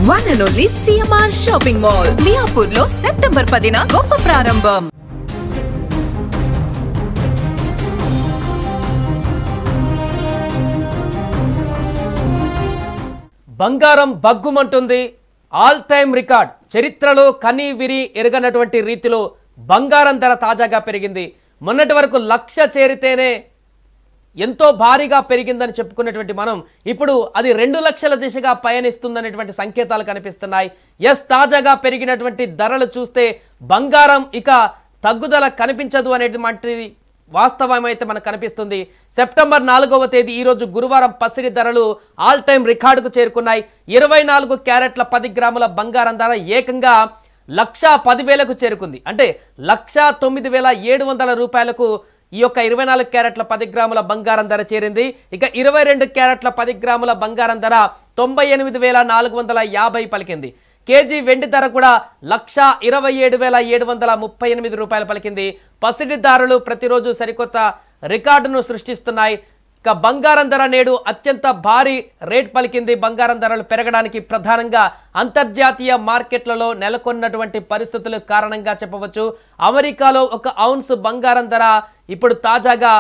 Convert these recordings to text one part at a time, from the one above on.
One and only CMR Shopping Mall, Miapur lo September 10 గొప్ప ప్రారంభం. బంగారం బగ్గుమంటుంది. All time record. చరిత్రలో కనీ విరి ఎరగనటువంటి రీతిలో బంగారం ధర తాజాగా పెరిగింది. మొన్నటి వరకు 1,00,000 చేరితేనే ఎంతో భారీగా పెరిగిందని చెప్పుకున్నటువంటి మనం ఇప్పుడు అది 2 లక్షల దిశగా పయనిస్తుందనేటువంటి సంకేతాలు కనిపిస్తున్నాయి. తాజాగా పెరిగినటువంటి ధరలు చూస్తే బంగారం ఇక తగ్గుదల కనిపించదు అనేటువంటి వాస్తవం అయితే మనకు కనిపిస్తుంది. సెప్టెంబర్ 4వ తేదీ ఈ రోజు గురువారం పసిడి ధరలు ఆల్ టైమ్ రికార్డుకు చేరుకున్నాయి. 24 క్యారెట్ల 10 గ్రాముల బంగారం ధర ఏకంగా 1,10,000కు చేరుకుంది. అంటే 1,09,700 రూపాయలకు ఈ యొక్క 24 క్యారెట్ల 10 గ్రాముల బంగారం ధర చేరింది. ఇక 22 క్యారెట్ల 10 గ్రాముల బంగారం ధర 98,450 పలికింది. కేజీ వెండి ధర కూడా 1,27,738 రూపాయలు పలికింది. పసిడి ధరలు ప్రతిరోజు సరికొత్త రికార్డును సృష్టిస్తున్నాయి. ఇక బంగారం ధర నేడు అత్యంత భారీ రేట్ పలికింది. బంగారం ధరలు పెరగడానికి ప్రధానంగా అంతర్జాతీయ మార్కెట్లలో నెలకొన్నటువంటి పరిస్థితుల కారణంగా చెప్పవచ్చు. అమెరికాలో ఒక ఔన్స్ బంగారం ధర ఇప్పుడు తాజాగా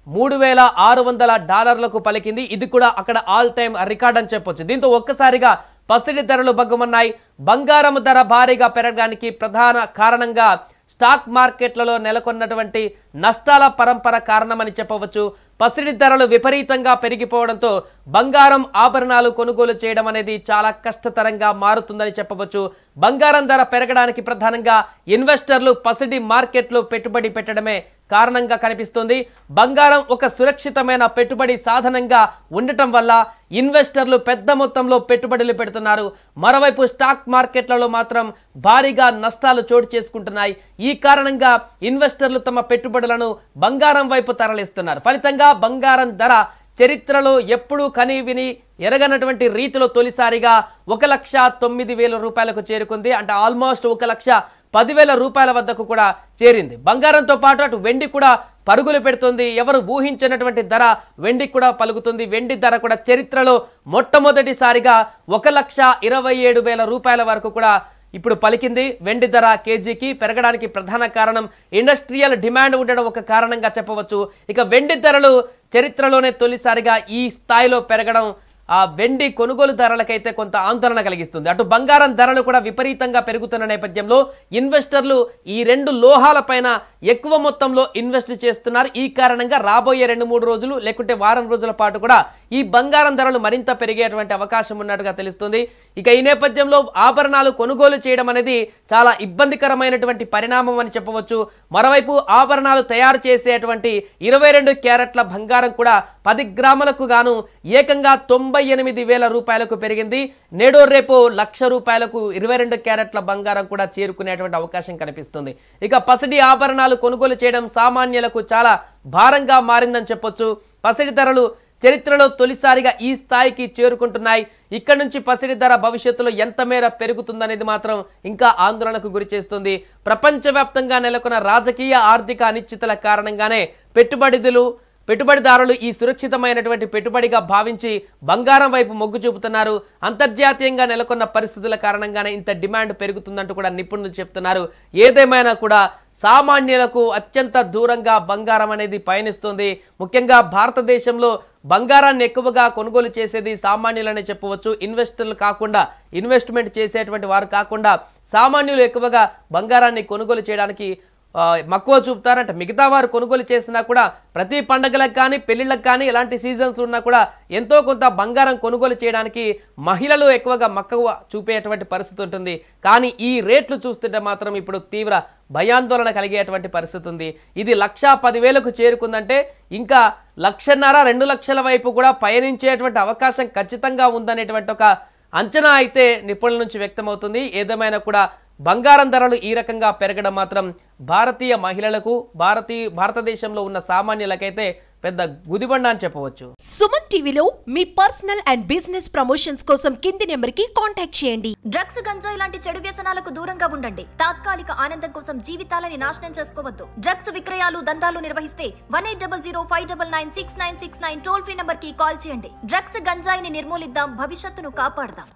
$3,600లకు పలికింది. ఇది కూడా అక్కడ ఆల్ టైమ్ రికార్డ్ అని చెప్పొచ్చు. దీంతో ఒక్కసారిగా పసిడి ధరలు బగ్గుమన్నాయి. బంగారం ధర భారీగా పెరగడానికి ప్రధాన కారణంగా స్టాక్ మార్కెట్లలో నెలకొన్నటువంటి నష్టాల పరంపర కారణమని చెప్పవచ్చు. పసిడి ధరలు విపరీతంగా పెరిగిపోవడంతో బంగారం ఆభరణాలు కొనుగోలు చేయడం అనేది చాలా కష్టతరంగా మారుతుందని చెప్పవచ్చు. బంగారం ధర పెరగడానికి ప్రధానంగా ఇన్వెస్టర్లు పసిడి మార్కెట్లో పెట్టుబడి పెట్టడమే కారణంగా కనిపిస్తుంది. బంగారం ఒక సురక్షితమైన పెట్టుబడి సాధనంగా ఉండటం వల్ల ఇన్వెస్టర్లు పెద్ద మొత్తంలో పెట్టుబడులు పెడుతున్నారు. మరోవైపు స్టాక్ మార్కెట్లలో మాత్రం భారీగా నష్టాలు చోటు చేసుకుంటున్నాయి. ఈ కారణంగా ఇన్వెస్టర్లు తమ పెట్టుబడులను బంగారం వైపు తరలిస్తున్నారు. ఫలితంగా బంగారం ధర చరిత్రలో ఎప్పుడూ కనీ విని ఎరగనటువంటి రీతిలో తొలిసారిగా 1,09,000 రూపాయలకు చేరుకుంది. అంటే ఆల్మోస్ట్ 1,10,000 రూపాయల వద్దకు కూడా చేరింది. బంగారంతో పాటు అటు వెండి కూడా పరుగులు పెడుతుంది. ఎవరు ఊహించినటువంటి ధర వెండి కూడా పలుకుతుంది. వెండి ధర కూడా చరిత్రలో మొట్టమొదటిసారిగా 1,27,000 రూపాయల వరకు కూడా ఇప్పుడు పలికింది. వెండి ధర కేజీకి పెరగడానికి ప్రధాన కారణం ఇండస్ట్రియల్ డిమాండ్ ఉండడం ఒక కారణంగా చెప్పవచ్చు. ఇక వెండి ధరలు చరిత్రలోనే తొలిసారిగా ఈ స్థాయిలో పెరగడం ఆ వెండి కొనుగోలు ధరలకైతే కొంత ఆందోళన కలిగిస్తుంది. అటు బంగారం ధరలు కూడా విపరీతంగా పెరుగుతున్న నేపథ్యంలో ఇన్వెస్టర్లు ఈ 2 లోహాలపైన ఎక్కువ మొత్తంలో ఇన్వెస్ట్ చేస్తున్నారు. ఈ కారణంగా రాబోయే 2-3 రోజులు లేకుంటే వారం రోజుల పాటు కూడా ఈ బంగారం ధరలు మరింత పెరిగేటువంటి అవకాశం ఉన్నట్టుగా తెలుస్తుంది. ఇక ఈ నేపథ్యంలో ఆభరణాలు కొనుగోలు చేయడం అనేది చాలా ఇబ్బందికరమైనటువంటి పరిణామం అని చెప్పవచ్చు. మరోవైపు ఆభరణాలు తయారు చేసేటువంటి 22 క్యారెట్ల బంగారం కూడా 10 గ్రాములకు గాను ఏకంగా 98,000 రూపాయలకు పెరిగింది. నేడో రేపు 1,00,000 రూపాయలకు 22 క్యారెట్ల బంగారం కూడా చేరుకునేటువంటి అవకాశం కనిపిస్తుంది. ఇక పసిడి ఆభరణాలు కొనుగోలు చేయడం సామాన్యులకు చాలా భారంగా మారిందని చెప్పొచ్చు. పసిడి ధరలు చరిత్రలో తొలిసారిగా ఈ స్థాయికి చేరుకుంటున్నాయి. ఇక్కడ నుంచి పసిడి ధర భవిష్యత్తులో ఎంత మేర పెరుగుతుందనేది మాత్రం ఇంకా ఆందోళనకు గురి చేస్తుంది. ప్రపంచవ్యాప్తంగా నెలకొన్న రాజకీయ ఆర్థిక అనిశ్చితల కారణంగానే పెట్టుబడిదారులు ఈ సురక్షితమైనటువంటి పెట్టుబడిగా భావించి బంగారం వైపు మొగ్గు చూపుతున్నారు. అంతర్జాతీయంగా నెలకొన్న పరిస్థితుల కారణంగానే ఇంత డిమాండ్ పెరుగుతుందంటూ కూడా నిపుణులు చెప్తున్నారు. ఏదేమైనా కూడా సామాన్యులకు అత్యంత దూరంగా బంగారం అనేది పయనిస్తుంది. ముఖ్యంగా భారతదేశంలో బంగారాన్ని ఎక్కువగా కొనుగోలు చేసేది సామాన్యులనే చెప్పవచ్చు. ఇన్వెస్టర్లు కాకుండా ఇన్వెస్ట్మెంట్ చేసేటువంటి వారు కాకుండా సామాన్యులు ఎక్కువగా బంగారాన్ని కొనుగోలు చేయడానికి మక్కువ చూపుతారంట. మిగతా వారు కొనుగోలు చేసినా కూడా ప్రతి పండుగలకు కానీ పెళ్లిళ్ళకు కానీ ఎలాంటి సీజన్స్ ఉన్నా కూడా ఎంతో కొంత బంగారం కొనుగోలు చేయడానికి మహిళలు ఎక్కువగా మక్కువ చూపేటువంటి పరిస్థితి ఉంటుంది. కానీ ఈ రేట్లు చూస్తుంటే మాత్రం ఇప్పుడు తీవ్ర భయాందోళన కలిగేటువంటి పరిస్థితి ఉంది. ఇది 1,10,000కు చేరుకుందంటే ఇంకా 1,50,000-2 లక్షల వైపు కూడా పయనించేటువంటి అవకాశం ఖచ్చితంగా ఉందనేటువంటి ఒక అంచనా అయితే నిపుణుల నుంచి వ్యక్తమవుతుంది. ఏదేమైనా కూడా బంగారం ధరలు ఈ రకంగా పెరగడం మాత్రం భారతీయ మహిళలకు భారతదేశంలో ఉన్న సామాన్యులకైతే పెద్ద గుదిబండ అని చెప్పవచ్చు. సుమన్ టీవీలో మీ పర్సనల్ అండ్ బిజినెస్ ప్రమోషన్స్ కోసం కింది నెంబర్కి కాంటాక్ట్ చేయండి. డ్రగ్స్, గంజాయి లాంటి చెడు వ్యసనాలకు దూరంగా ఉండండి. తాత్కాలిక ఆనందం కోసం జీవితాలని నాశనం చేసుకోవద్దు. డ్రగ్స్ విక్రయాలు, దందాలు నిర్వహిస్తే 1800599699 టోల్ ఫ్రీ నంబర్ కి కాల్ చేయండి. డ్రగ్స్, గంజాయిని నిర్మూలిద్దాం, భవిష్యత్తును కాపాడదాం.